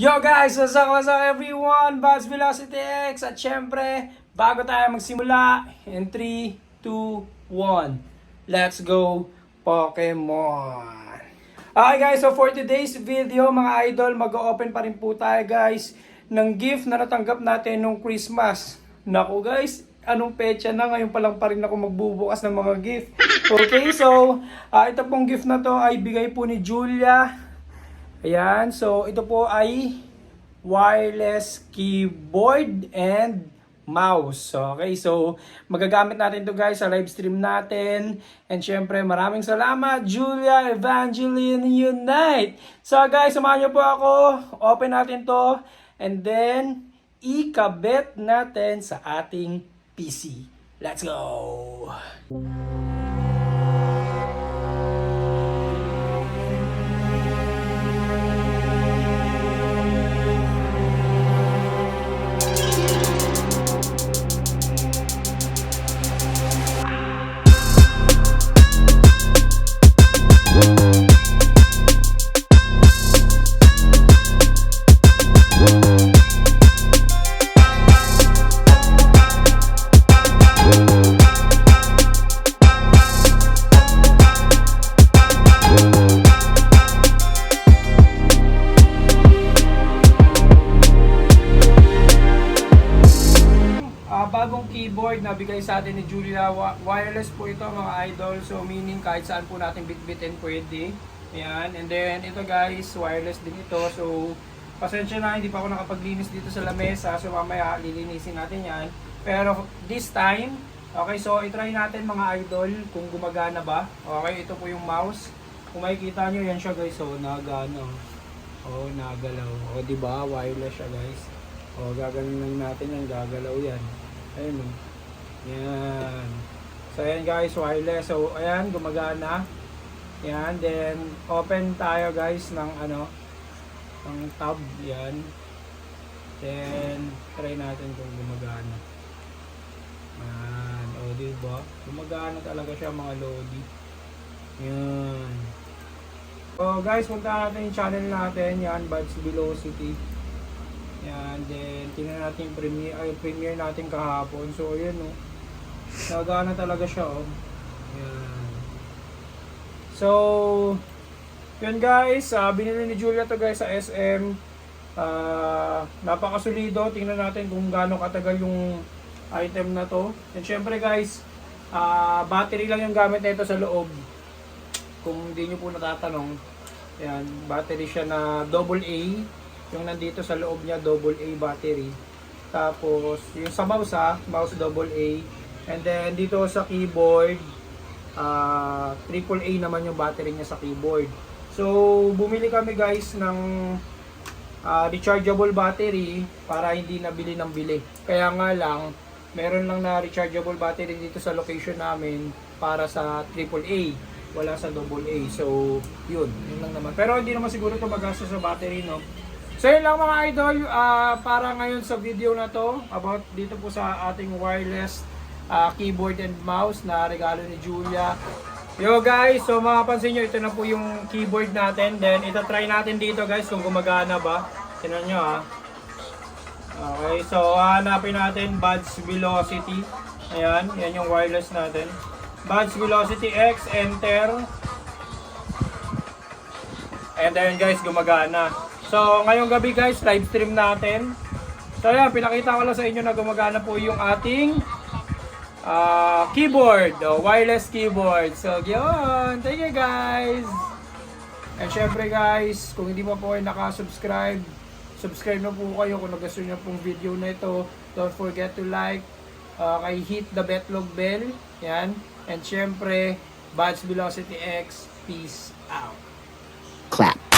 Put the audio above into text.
Yo guys, what's up everyone? Buzz Velocity X. At syempre, bago tayo magsimula, in 3, 2, 1, let's go Pokemon! Okay guys, so for today's video mga idol, mag-open pa rin po tayo guys ng gift na natanggap natin nung Christmas. Naku guys, anong petsa na, ngayon pa lang pa rin ako magbubukas ng mga gift. Okay, so ito pong gift na to ay bigay po ni Julia. Ayan, so ito po ay wireless keyboard and mouse. Okay, so magagamit natin to guys sa live stream natin. And syempre maraming salamat Julia Evangeline Unite. So guys, samahan niyo po ako. Open natin to and then ikabit natin sa ating PC. Let's go! Bagong keyboard na bigay sa atin ni Julia. Wireless po ito mga idol. So meaning kahit saan po natin bitbitin pwede. Ayan. And then ito guys, wireless din ito. So pasensya na, hindi pa ako nakapaglinis dito sa lamesa. So mamaya lilinisin natin yan. Pero this time, okay, so itry natin mga idol kung gumagana ba. Okay, ito po yung mouse. Kung makikita nyo, yan siya guys. So nagano. Oh, nagalaw. O diba, wireless siya guys. O gaganon lang natin yan, gagalaw yan. Ayun o. Yan. So ayan guys, wireless. So ayan, gumagana. Yan, then open tayo guys ng ano, ng tab. Yan. Then try natin kung gumagana. Yan. O diba? Gumagana talaga siya mga lodi. Yan. So guys, punta natin yung channel natin. Yan, Buzz Velocity. Yan, then tingnan natin yung premiere natin kahapon. So ayan o, nagana talaga siya o. Yan. So yun guys, binili ni Julia to guys sa SM. Napakasulido. Tingnan natin kung gaano katagal yung item na to. And syempre guys, battery lang yung gamit nito sa loob. Kung hindi nyo po natatanong, yan, battery siya na AA. Yung nandito sa loob niya, AA battery. Tapos, yung sa mouse mouse AA. And then, dito sa keyboard, AAA naman yung battery niya sa keyboard. So, bumili kami guys ng rechargeable battery para hindi nabili ng bili. Kaya nga lang, meron lang na rechargeable battery dito sa location namin para sa AAA. Wala sa AA. So, yun lang naman. Pero hindi naman siguro ito magastos sa battery, no? So yun lang mga idol, para ngayon sa video na to about dito po sa ating wireless keyboard and mouse na regalo ni Julia. Yo guys, so makapansin nyo, ito na po yung keyboard natin. Then ito try natin dito guys kung gumagana ba. Tingnan nyo ha. Okay, so hanapin natin Buzz Velocity. Ayan, yan yung wireless natin. Buzz Velocity X, enter. And then guys, gumagana. So, ngayong gabi guys, live stream natin. So, ayan, pinakita ko lang sa inyo na gumagana po yung ating keyboard, wireless keyboard. So, yun. Thank you guys. And syempre guys, kung hindi pa po kayo nakasubscribe, subscribe na po kayo kung nagustuhan nyo pong video na ito. Don't forget to like, hit the betlog bell. Yan. And syempre, Buzz Velocity X, peace out. Clap.